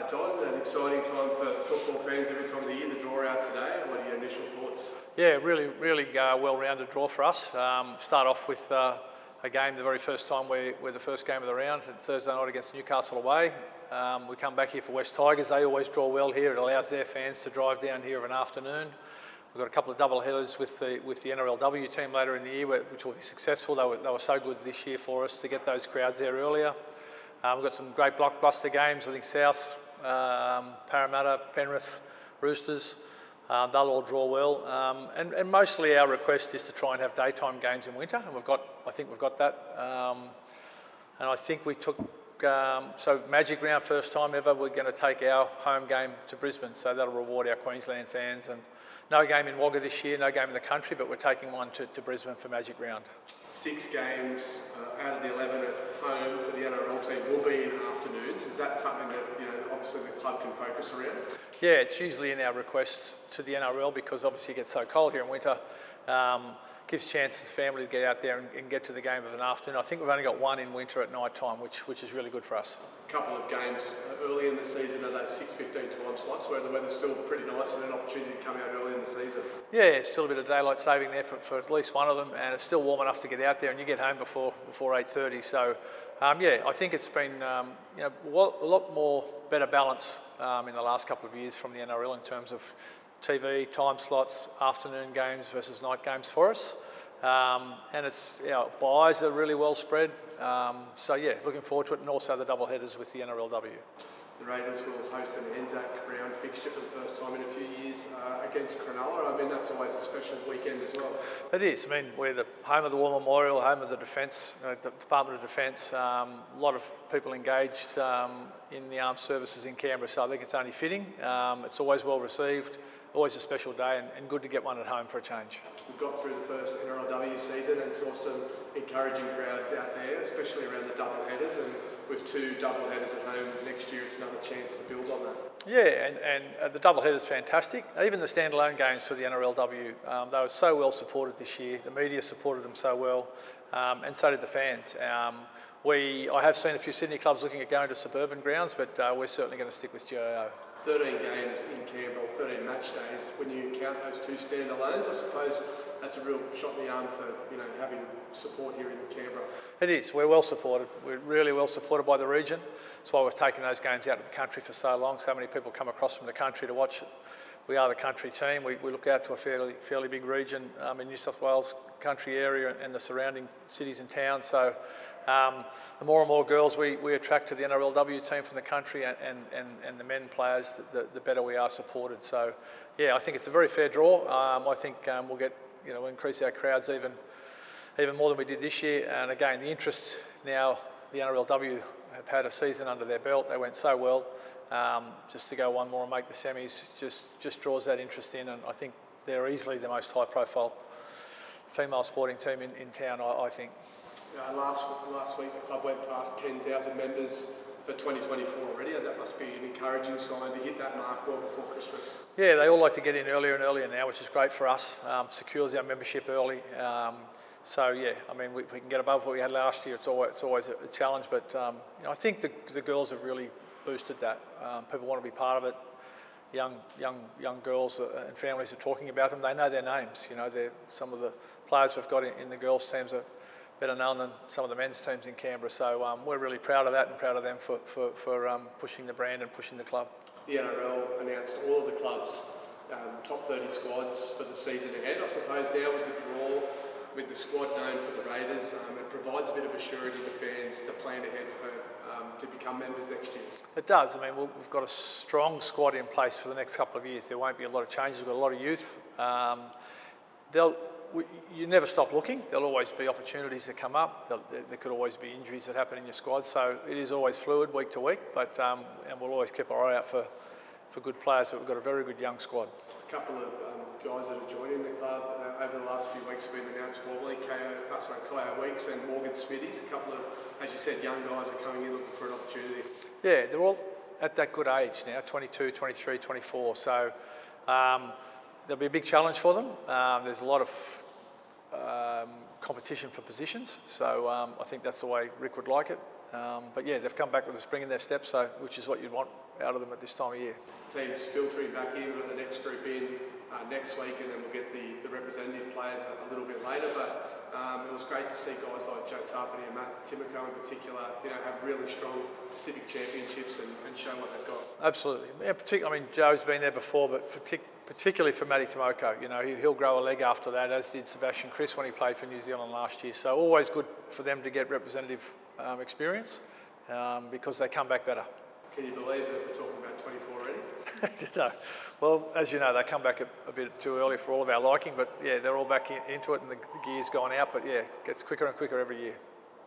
John, an exciting time for football fans every time of the year, the draw out today. What are your initial thoughts? Yeah, really well-rounded draw for us. Start off with a game the very first time we're the first game of the round, Thursday night against Newcastle away. We come back here for West Tigers. They always draw well here. It allows their fans to drive down here of an afternoon. We've got a couple of double headers with the NRLW team later in the year, which will be successful. They were so good this year for us to get those crowds there earlier. We've got some great blockbuster games. I think South, Parramatta, Penrith, Roosters, they'll all draw well. And mostly our request is to try and have daytime games in winter, and I think we've got that. And I think we took so Magic Round, first time ever, we're going to take our home game to Brisbane, so that'll reward our Queensland fans. And no game in Wagga this year, no game in the country, but we're taking one to Brisbane for Magic Round. 6 games out of the 11 at home for the NRL team will be in afternoons. Is that something that, obviously the club can focus around? Yeah, it's usually in our requests to the NRL because obviously it gets so cold here in winter. Gives chances to family to get out there and get to the game of an afternoon. I think we've only got one in winter at night time, which is really good for us. A couple of games early in the season are those 6:15 time slots where the weather's still pretty nice and an opportunity to come out early in the season. Yeah, it's still a bit of daylight saving there for at least one of them, and it's still warm enough to get out there, and you get home before 8:30. So, I think it's been a lot more better balance in the last couple of years from the NRL in terms of TV, time slots, afternoon games versus night games for us. And it's, buys are really well spread. Looking forward to it, and also the double headers with the NRLW. The Raiders will host an Anzac round fixture for the first time in a few years against Cronulla. I mean, that's always a special weekend as well. It is. I mean, we're the home of the War Memorial, home of the Defence, the Department of Defence. A lot of people engaged in the armed services in Canberra, so I think it's only fitting. It's always well received, always a special day, and good to get one at home for a change. We got through the first NRLW season and saw some encouraging crowds out there, especially around the double headers, and with 2 double headers at home next year, it's another chance to build on that. Yeah, and the double headers fantastic. Even the standalone games for the NRLW, they were so well supported this year. The media supported them so well, and so did the fans. I have seen a few Sydney clubs looking at going to suburban grounds, but we're certainly going to stick with GIO. 13 games in Canberra, 13 match days. When you count those 2 standalones, I suppose that's a real shot in the arm for having support here in Canberra. It is. We're well supported. We're really well supported by the region. That's why we've taken those games out of the country for so long. So many people come across from the country to watch it. We are the country team. We look out to a fairly big region in New South Wales country area and the surrounding cities and towns. So the more and more girls we attract to the NRLW team from the country and the men players, the better we are supported. So, I think it's a very fair draw. I think we'll get increase our crowds even more than we did this year. And again, the interest now, the NRLW have had a season under their belt. They went so well. Just to go one more and make the semis just draws that interest in, and I think they're easily the most high-profile female sporting team in town, I think. Last week the club went past 10,000 members for 2024 already. That must be an encouraging sign to hit that mark well before Christmas. Yeah, they all like to get in earlier and earlier now, which is great for us. Secures our membership early. We can get above what we had last year. It's always a challenge, but I think the girls have really boosted that. People want to be part of it. Young girls and families are talking about them. They know their names. They're some of the players we've got in the girls' teams are better known than some of the men's teams in Canberra. So we're really proud of that and proud of them for pushing the brand and pushing the club. The NRL announced all of the clubs' top 30 squads for the season ahead. I suppose now with the draw, with the squad known for the Raiders, it provides a bit of assurance to fans to plan ahead to become members next year. It does. We've got a strong squad in place for the next couple of years. There won't be a lot of changes. We've got a lot of youth. You never stop looking. There'll always be opportunities that come up. There could always be injuries that happen in your squad. So it is always fluid week to week, but and we'll always keep our eye out for good players. But we've got a very good young squad. A couple of guys that are joining the club over the last few weeks have been announced formally. Kyo Weeks and Morgan Smithies. A couple of, as you said, young guys are coming in looking for an opportunity. Yeah, they're all at that good age now, 22, 23, 24. So there'll be a big challenge for them. There's a lot of competition for positions. So I think that's the way Rick would like it. But yeah, they've come back with a spring in their step, so which is what you'd want out of them at this time of year. Teams filtering back in, we've got the next group in next week, and then we'll get the representative players a little bit later. But it was great to see guys like Joe Tarpany and Matt Timoko in particular, have really strong Pacific championships and show what they've got. Absolutely. Yeah, I mean, Joe's been there before, but particularly for Matty Timoko, he'll grow a leg after that, as did Sebastian Chris when he played for New Zealand last year. So always good for them to get representative experience because they come back better. Can you believe that we're talking about 24 already? No. Well, as you know, they come back a bit too early for all of our liking, but yeah, they're all back into it and the gear's gone out, but yeah, it gets quicker and quicker every year.